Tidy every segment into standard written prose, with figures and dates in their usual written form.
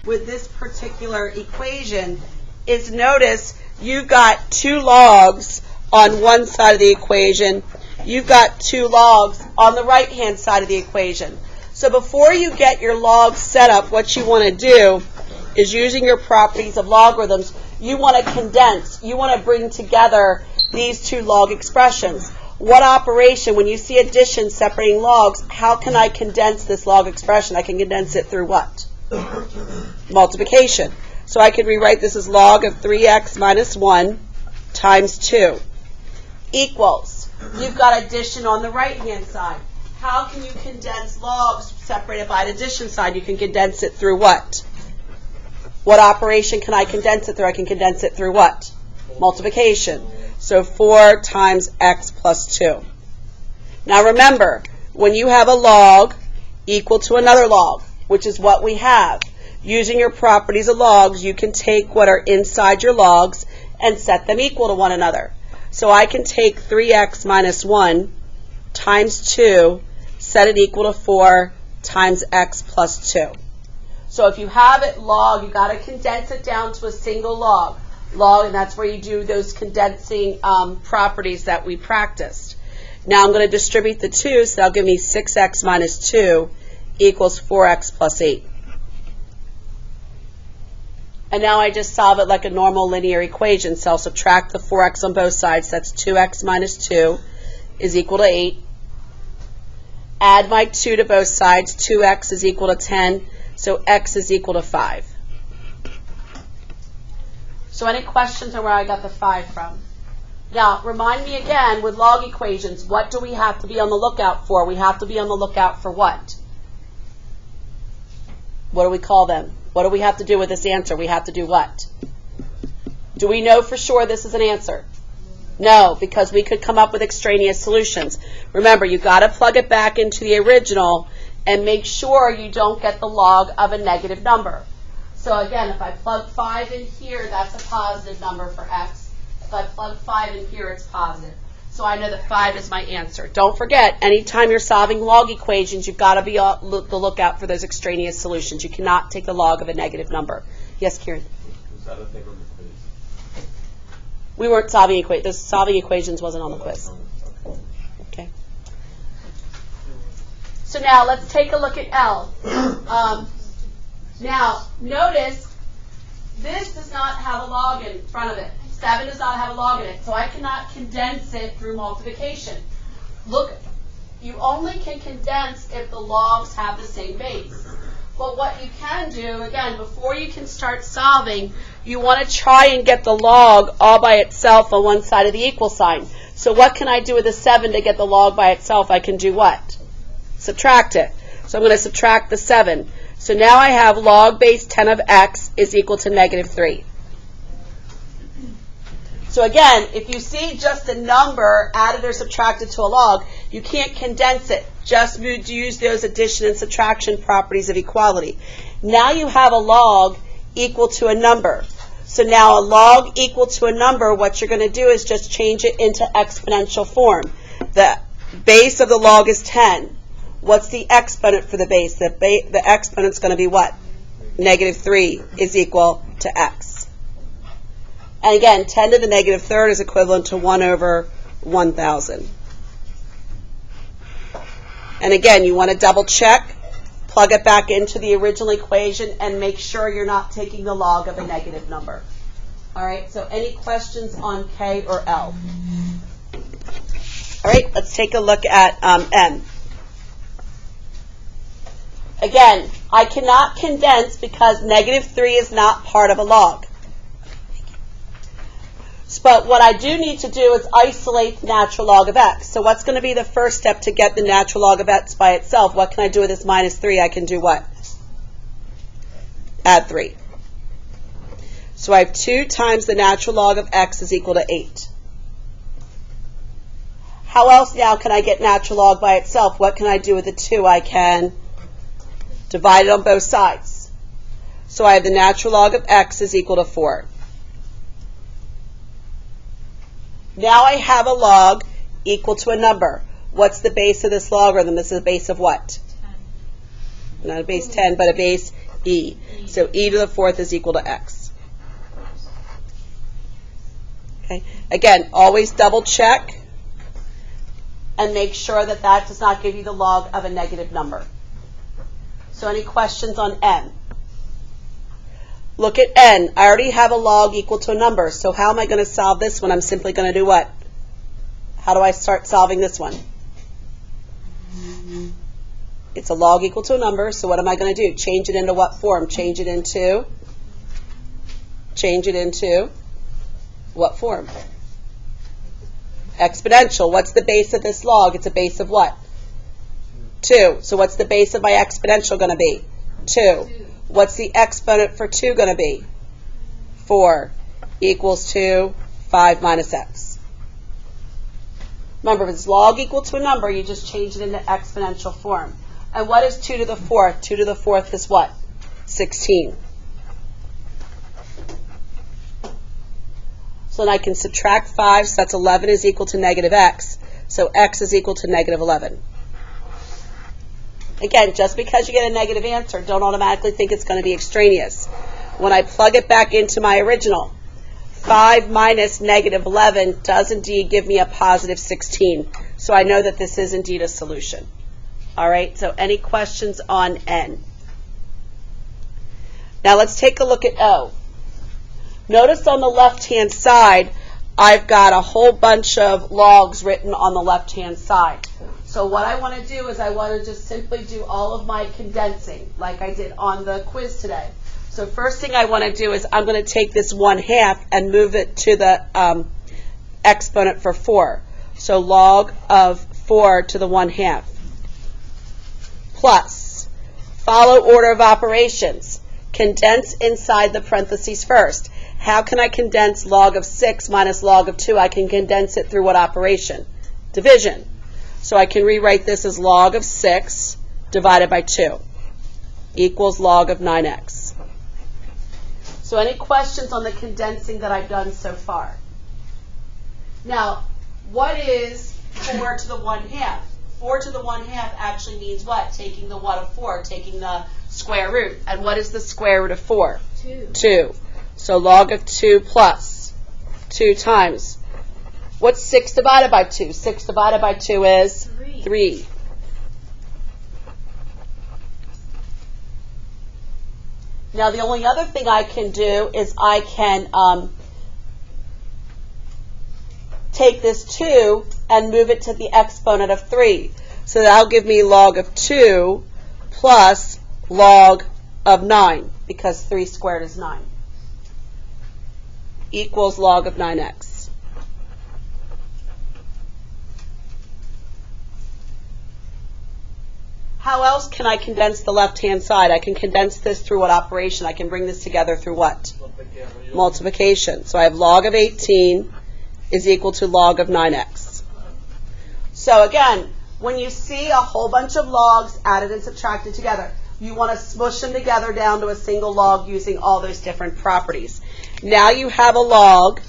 with this particular equation is notice you've got two logs on one side of the equation. You've got two logs on the right-hand side of the equation. So before you get your logs set up, what you want to do is, using your properties of logarithms, you want to condense. You want to bring together these two log expressions. What operation, when you see addition separating logs, how can I condense this log expression? I can condense it through what? Multiplication. So I could rewrite this as log of 3x minus 1 times 2 equals. You've got addition on the right-hand side. How can you condense logs separated by an addition side? You can condense it through what? What operation can I condense it through? I can condense it through what? Multiplication. So 4 times x plus 2. Now remember, when you have a log equal to another log, which is what we have, using your properties of logs, you can take what are inside your logs and set them equal to one another. So I can take 3x minus 1 times 2, set it equal to 4 times x plus 2. So if you have it log, you've got to condense it down to a single log, and that's where you do those condensing properties that we practiced. Now I'm going to distribute the 2, so that'll give me 6x minus 2 equals 4x plus 8. And now I just solve it like a normal linear equation. So I'll subtract the 4x on both sides. That's 2x minus 2 is equal to 8. Add my 2 to both sides. 2x is equal to 10. So x is equal to 5. So any questions on where I got the 5 from? Now, remind me again, with log equations, what do we have to be on the lookout for? We have to be on the lookout for what? What do we call them? What do we have to do with this answer? We have to do what? Do we know for sure this is an answer? No, because we could come up with extraneous solutions. Remember, you've got to plug it back into the original and make sure you don't get the log of a negative number. So again, if I plug 5 in here, that's a positive number for x. If I plug 5 in here, it's positive. So I know that 5 is my answer. Don't forget, anytime you're solving log equations, you've got to be on the lookout for those extraneous solutions. You cannot take the log of a negative number. Yes, Kieran? Was that a thing on the quiz? We weren't solving equations. The solving equations wasn't on the quiz. Okay. So now let's take a look at L. Now, notice this does not have a log in front of it. 7 does not have a log in it, so I cannot condense it through multiplication. Look, you only can condense if the logs have the same base. But what you can do, again, before you can start solving, you want to try and get the log all by itself on one side of the equal sign. So what can I do with a 7 to get the log by itself? I can do what? Subtract it. So I'm going to subtract the 7. So now I have log base 10 of x is equal to negative 3. So again, if you see just a number added or subtracted to a log, you can't condense it. Just use those addition and subtraction properties of equality. Now you have a log equal to a number. So now a log equal to a number, what you're going to do is just change it into exponential form. The base of the log is 10. What's the exponent for the base? The exponent's going to be what? Negative 3 is equal to x. And again, 10 to the negative third is equivalent to 1 over 1,000. And again, you want to double check, plug it back into the original equation, and make sure you're not taking the log of a negative number. All right, so any questions on K or L? All right, let's take a look at M. Again, I cannot condense because negative 3 is not part of a log. But what I do need to do is isolate the natural log of x. So what's going to be the first step to get the natural log of x by itself? What can I do with this minus 3? I can do what? Add 3. So I have 2 times the natural log of x is equal to 8. How else now can I get natural log by itself? What can I do with the 2? I can divide it on both sides. So I have the natural log of x is equal to 4. Now I have a log equal to a number. What's the base of this logarithm? This is the base of what? not a base 10, but a base e. So e to the fourth is equal to x. Okay. Again, always double check and make sure that that does not give you the log of a negative number. So any questions on n? Look at n. I already have a log equal to a number, so how am I going to solve this one? I'm simply going to do what? How do I start solving this one? It's a log equal to a number, so what am I going to do? Change it into what form? Change it into what form? Exponential. What's the base of this log? It's a base of what? 2. So what's the base of my exponential going to be? 2. What's the exponent for 2 going to be? 4 equals 2, 5 minus x. Remember, if it's log equal to a number, you just change it into exponential form. And what is 2 to the 4th? 2 to the 4th is what? 16. So then I can subtract 5, so that's 11 is equal to negative x. So x is equal to negative 11. Again, just because you get a negative answer, don't automatically think it's going to be extraneous. When I plug it back into my original, 5 minus negative 11 does indeed give me a positive 16. So I know that this is indeed a solution. All right, so any questions on n? Now let's take a look at O. Notice on the left-hand side, I've got a whole bunch of logs written on the left-hand side. So what I want to do is I want to just simply do all of my condensing like I did on the quiz today. So first thing I want to do is I'm going to take this 1/2 and move it to the exponent for 4. So log of 4 to the 1/2. Plus, follow order of operations. Condense inside the parentheses first. How can I condense log of 6 minus log of 2? I can condense it through what operation? Division. So I can rewrite this as log of 6 divided by 2 equals log of 9x. So any questions on the condensing that I've done so far? Now, what is 4 to the 1/2? 4 to the 1/2 actually means what? Taking the what of 4, taking the square root. And what is the square root of 4? 2. So log of 2 plus 2 times. What's 6 divided by 2? 6 divided by 2 is 3. Now the only other thing I can do is I can take this 2 and move it to the exponent of 3. So that'll give me log of 2 plus log of 9, because 3 squared is 9, equals log of 9x. How else can I condense the left-hand side? I can condense this through what operation? I can bring this together through what? Multiplication. So I have log of 18 is equal to log of 9x. So again, when you see a whole bunch of logs added and subtracted together, you want to smush them together down to a single log using all those different properties. Now you have a log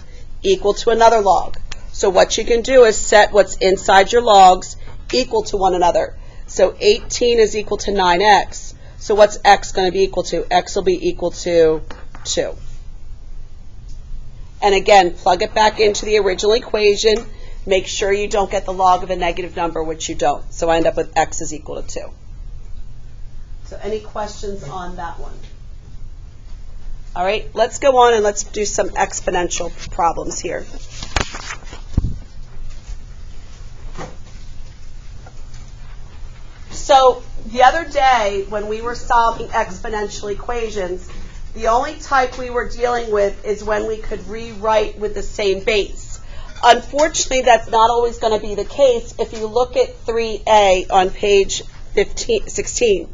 equal to another log. So what you can do is set what's inside your logs equal to one another. So 18 is equal to 9x. So what's x going to be equal to? X will be equal to 2. And again, plug it back into the original equation. Make sure you don't get the log of a negative number, which you don't. So I end up with x is equal to 2. So any questions on that one? All right, let's go on and let's do some exponential problems here. So the other day when we were solving exponential equations, the only type we were dealing with is when we could rewrite with the same base. Unfortunately, that's not always going to be the case if you look at 3A on page 16.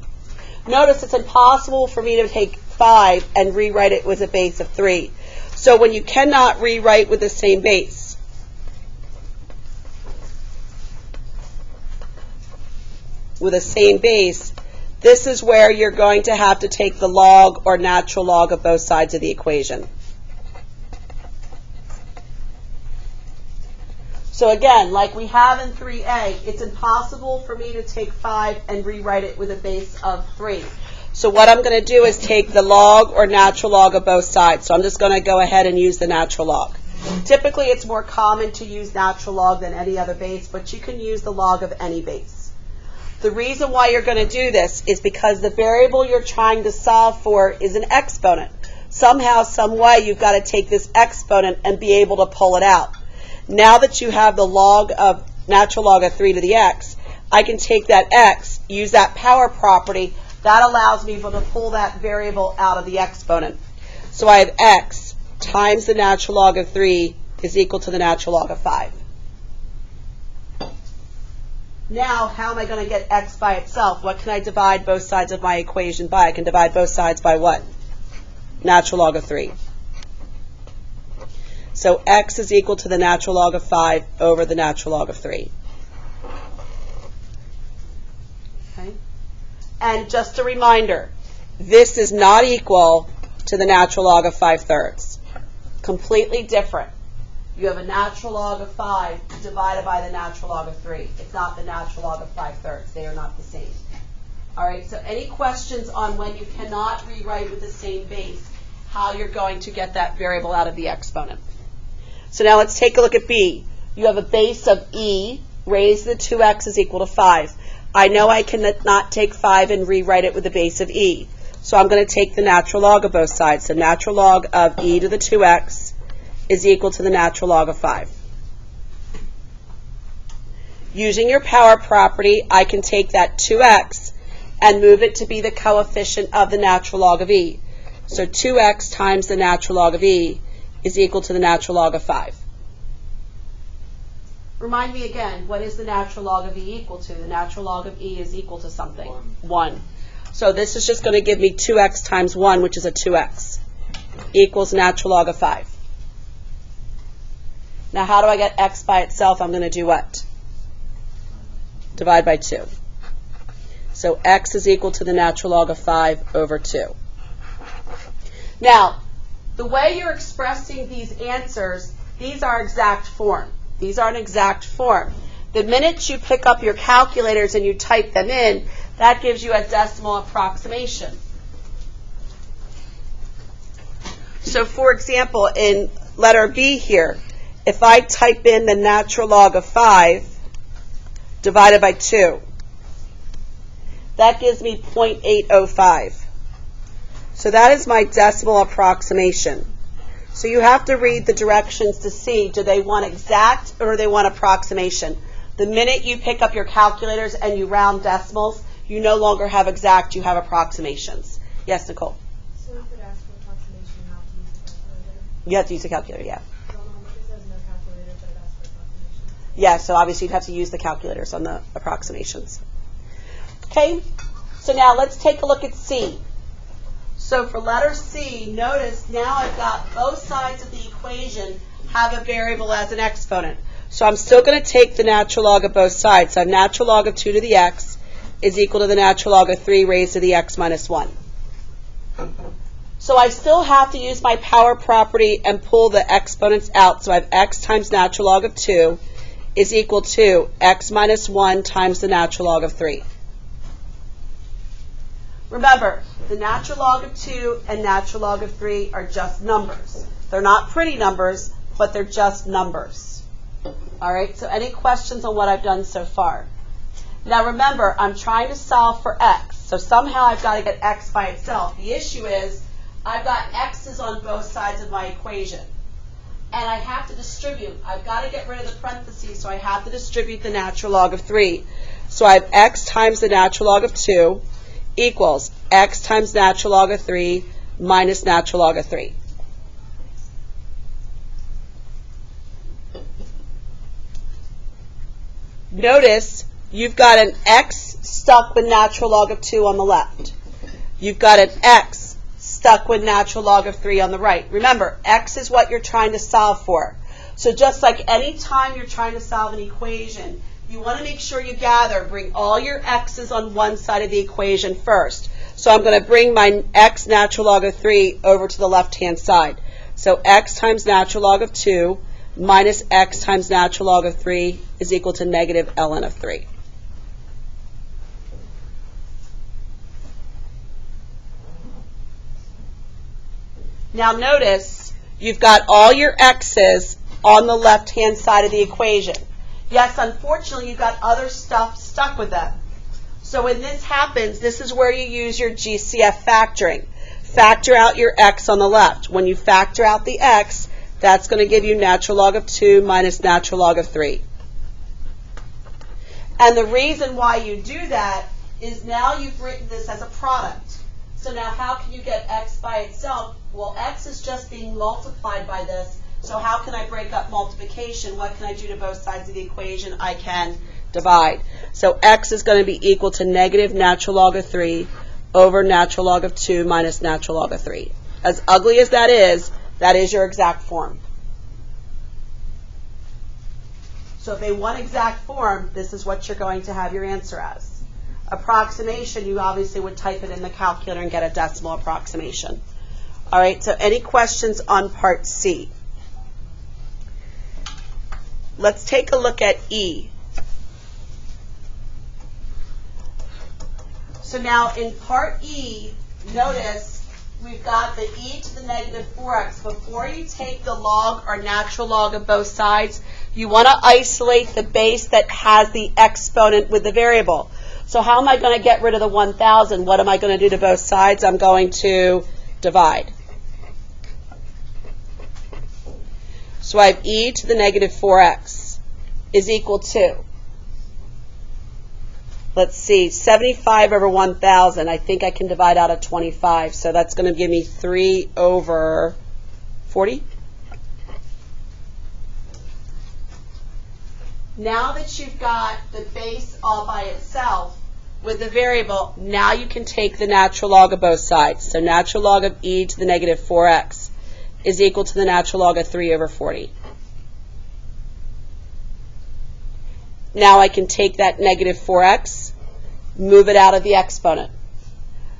Notice it's impossible for me to take 5 and rewrite it with a base of 3. So when you cannot rewrite with the same base, this is where you're going to have to take the log or natural log of both sides of the equation. So again, like we have in 3a, it's impossible for me to take 5 and rewrite it with a base of 3. So what I'm going to do is take the log or natural log of both sides. So I'm just going to go ahead and use the natural log. Typically, it's more common to use natural log than any other base, but you can use the log of any base. The reason why you're going to do this is because the variable you're trying to solve for is an exponent. Somehow, some way, you've got to take this exponent and be able to pull it out. Now that you have the natural log of 3 to the x, I can take that x, use that power property. That allows me to pull that variable out of the exponent. So I have x times the natural log of 3 is equal to the natural log of 5. Now, how am I going to get x by itself? What can I divide both sides of my equation by? I can divide both sides by what? Natural log of 3. So x is equal to the natural log of 5 over the natural log of 3. Okay. And just a reminder, this is not equal to the natural log of 5/3. Completely different. You have a natural log of 5 divided by the natural log of 3. It's not the natural log of 5/3. They are not the same. All right, so any questions on when you cannot rewrite with the same base, how you're going to get that variable out of the exponent? So now let's take a look at B. You have a base of e raised to the 2x is equal to 5. I know I cannot take 5 and rewrite it with the base of e. So I'm going to take the natural log of both sides. So natural log of e to the 2x is equal to the natural log of 5. Using your power property, I can take that 2x and move it to be the coefficient of the natural log of e. So 2x times the natural log of e is equal to the natural log of 5. Remind me again, what is the natural log of e equal to? The natural log of e is equal to something. 1. So this is just going to give me 2x times 1, which is a 2x, equals natural log of 5. Now how do I get x by itself? I'm going to do what? Divide by 2. So x is equal to the natural log of 5 over 2. Now, the way you're expressing these answers, these are exact form. These are an exact form. The minute you pick up your calculators and you type them in, that gives you a decimal approximation. So for example, in letter B here, if I type in the natural log of 5 divided by 2, that gives me 0.805. So that is my decimal approximation. So you have to read the directions to see, do they want exact or do they want approximation? The minute you pick up your calculators and you round decimals, you no longer have exact, you have approximations. Yes, Nicole? So we could ask for approximation and not to use the calculator? You have to use a calculator, yeah. So it says no calculator, but it asks for approximation. Yeah, so obviously you'd have to use the calculators on the approximations. Okay, so now let's take a look at C. So for letter C, notice now I've got both sides of the equation have a variable as an exponent. So I'm still going to take the natural log of both sides. So I have natural log of 2 to the x is equal to the natural log of 3 raised to the x minus 1. So I still have to use my power property and pull the exponents out. So I have x times natural log of 2 is equal to x minus 1 times the natural log of 3. Remember, the natural log of 2 and natural log of 3 are just numbers. They're not pretty numbers, but they're just numbers. All right, so any questions on what I've done so far? Now remember, I'm trying to solve for x. So somehow I've got to get x by itself. The issue is I've got x's on both sides of my equation. And I have to distribute. I've got to get rid of the parentheses, so I have to distribute the natural log of 3. So I have x times the natural log of 2 equals x times natural log of 3 minus natural log of 3. Notice you've got an x stuck with natural log of 2 on the left. You've got an x stuck with natural log of 3 on the right. Remember, x is what you're trying to solve for. So just like any time you're trying to solve an equation, you want to make sure you bring all your x's on one side of the equation first. So I'm going to bring my x natural log of 3 over to the left-hand side. So x times natural log of 2 minus x times natural log of 3 is equal to negative ln of 3. Now notice you've got all your x's on the left-hand side of the equation. Yes, unfortunately, you've got other stuff stuck with them. So when this happens, this is where you use your GCF factoring. Factor out your x on the left. When you factor out the x, that's going to give you natural log of 2 minus natural log of 3. And the reason why you do that is now you've written this as a product. So now how can you get x by itself? Well, x is just being multiplied by this. So how can I break up multiplication? What can I do to both sides of the equation? I can divide. So x is going to be equal to negative natural log of 3 over natural log of 2 minus natural log of 3. As ugly as that is your exact form. So if they want exact form, this is what you're going to have your answer as. Approximation, you obviously would type it in the calculator and get a decimal approximation. All right, so any questions on part C? Let's take a look at E. So now in part E, notice we've got the e to the negative 4x. Before you take the log or natural log of both sides, you want to isolate the base that has the exponent with the variable. So how am I going to get rid of the 1,000? What am I going to do to both sides? I'm going to divide. So I have e to the negative 4x is equal to, let's see, 75 over 1,000. I think I can divide out of 25. So that's going to give me 3 over 40. Now that you've got the base all by itself with the variable, now you can take the natural log of both sides. So natural log of e to the negative 4x is equal to the natural log of 3 over 40. Now I can take that negative 4x, move it out of the exponent.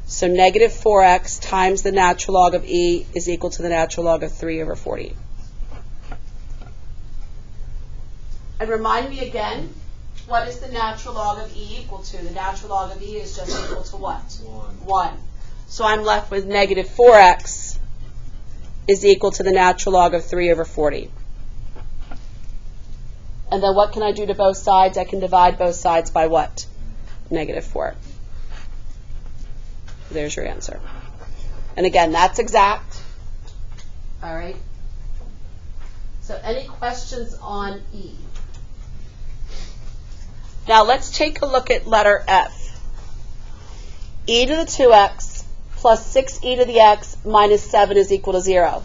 So negative 4x times the natural log of e is equal to the natural log of 3 over 40. And remind me again, what is the natural log of e equal to? The natural log of e is just equal to what? 1. So I'm left with negative 4x is equal to the natural log of 3 over 40. And then what can I do to both sides? I can divide both sides by what? Negative 4. There's your answer. And again, that's exact. All right. So any questions on E? Now let's take a look at letter F. E to the 2x plus 6e to the x minus 7 is equal to 0.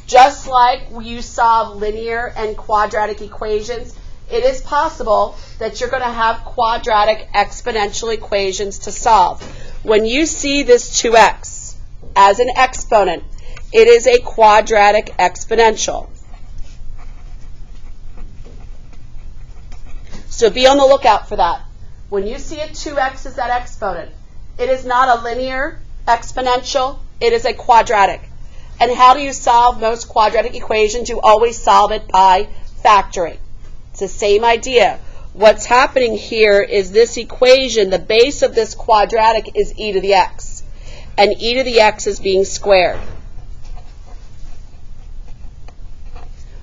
Just like you solve linear and quadratic equations, it is possible that you're going to have quadratic exponential equations to solve. When you see this 2x as an exponent, it is a quadratic exponential. So be on the lookout for that. When you see a 2x as that exponent, it is not a linear exponential, it is a quadratic. And how do you solve most quadratic equations? You always solve it by factoring. It's the same idea. What's happening here is this equation, the base of this quadratic is e to the x. And e to the x is being squared.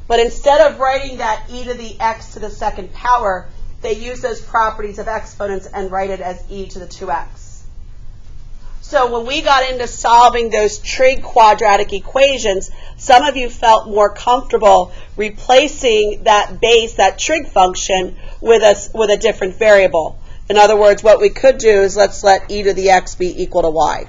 But instead of writing that e to the x to the second power, they use those properties of exponents and write it as e to the 2x. So when we got into solving those trig quadratic equations, some of you felt more comfortable replacing that base, that trig function, with a different variable. In other words, what we could do is let's let e to the x be equal to y.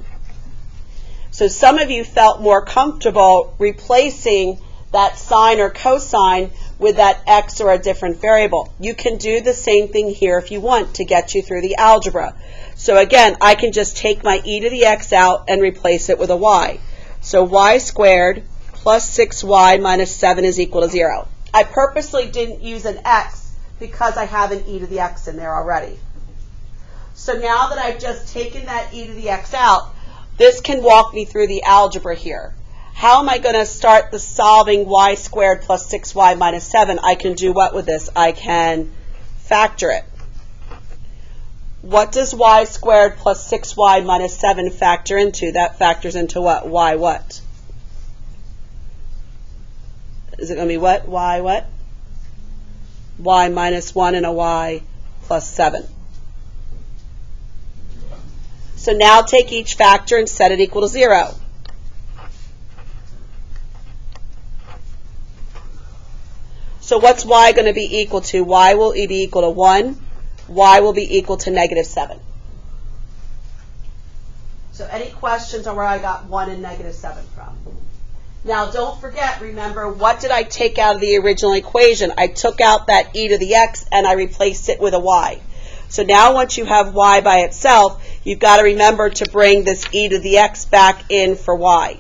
So some of you felt more comfortable replacing that sine or cosine with that x or a different variable. You can do the same thing here if you want to get you through the algebra. So again, I can just take my e to the x out and replace it with a y. So y squared plus 6y minus 7 is equal to 0. I purposely didn't use an x because I have an e to the x in there already. So now that I've just taken that e to the x out, this can walk me through the algebra here. how am I going to start the solving y squared plus 6y minus 7? I can do what with this? I can factor it. What does y squared plus 6y minus 7 factor into? That factors into what? Y what? Is it going to be what? Y what? Y minus 1 and a y plus 7. So now take each factor and set it equal to 0. So what's y going to be equal to? Y will be equal to 1. Y will be equal to negative 7. So any questions on where I got 1 and negative 7 from? Now don't forget, remember, what did I take out of the original equation? I took out that e to the x and I replaced it with a y. So now once you have y by itself, you've got to remember to bring this e to the x back in for y.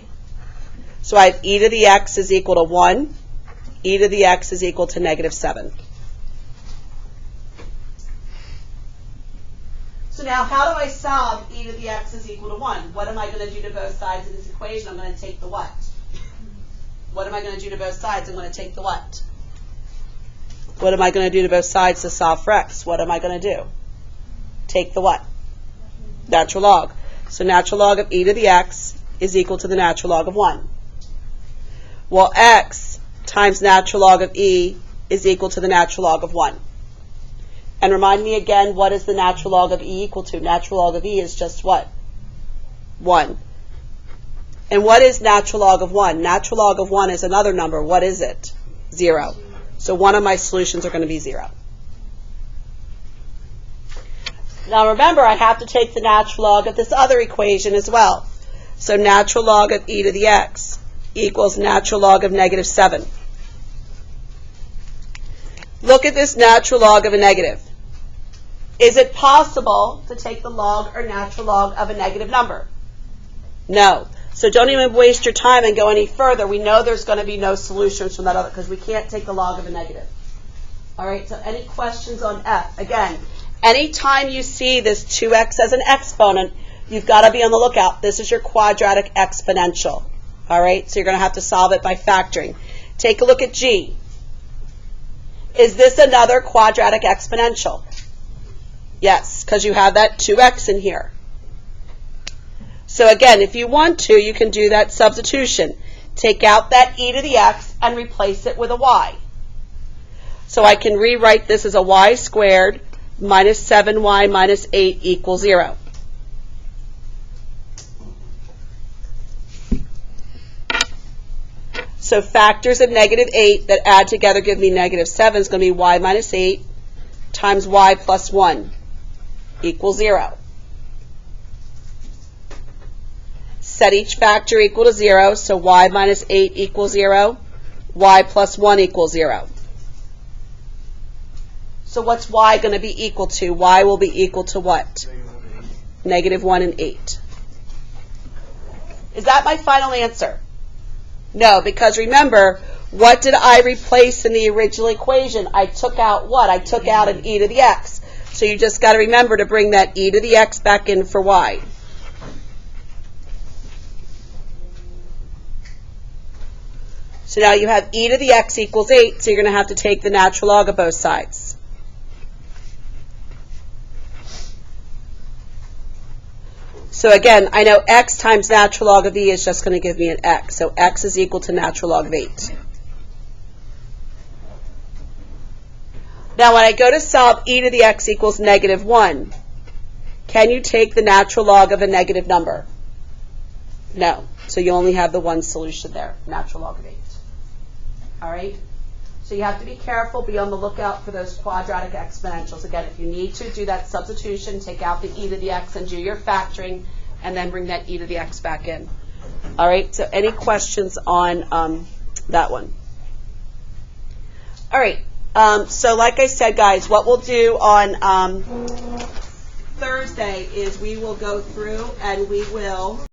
So I have e to the x is equal to 1. E to the x is equal to negative 7. So now how do I solve e to the x is equal to 1? What am I going to do to both sides of this equation? I'm going to take the what? What am I going to do to both sides? I'm going to take the what? What am I going to do to both sides to solve for x? What am I going to do? Take the what? Natural log. So natural log of e to the x is equal to the natural log of 1. Well, x times natural log of e is equal to the natural log of 1. And remind me again, what is the natural log of e equal to? Natural log of e is just what? 1. And what is natural log of 1? Natural log of 1 is another number. What is it? 0. So one of my solutions are going to be 0. Now remember, I have to take the natural log of this other equation as well. So natural log of e to the x equals natural log of negative 7. Look at this natural log of a negative. Is it possible to take the log or natural log of a negative number? No. So don't even waste your time and go any further. We know there's going to be no solutions from that other, because we can't take the log of a negative. All right, so any questions on F? Again, anytime you see this 2x as an exponent, you've got to be on the lookout. This is your quadratic exponential. All right, so you're going to have to solve it by factoring. Take a look at G. Is this another quadratic exponential? Yes, because you have that 2x in here. So again, if you want to, you can do that substitution. Take out that e to the x and replace it with a y. So I can rewrite this as a y squared minus 7y minus 8 equals 0. So factors of negative 8 that add together give me negative 7 is going to be y minus 8 times y plus 1 equals 0. Set each factor equal to 0, so y minus 8 equals 0, y plus 1 equals 0. So what's y going to be equal to? Y will be equal to what? Negative 1 and 8. Is that my final answer? No, because remember, what did I replace in the original equation? I took out what? I took out an e to the x. So you just got to remember to bring that e to the x back in for y. So now you have e to the x equals 8, so you're going to have to take the natural log of both sides. So again, I know x times natural log of e is just going to give me an x. So x is equal to natural log of 8. Now when I go to solve e to the x equals negative 1, can you take the natural log of a negative number? No. So you only have the one solution there, natural log of 8. All right? So you have to be careful, be on the lookout for those quadratic exponentials. Again, if you need to do that substitution, take out the e to the x and do your factoring, and then bring that e to the x back in. All right, so any questions on that one? All right, so like I said, guys, what we'll do on Thursday is we will go through and we will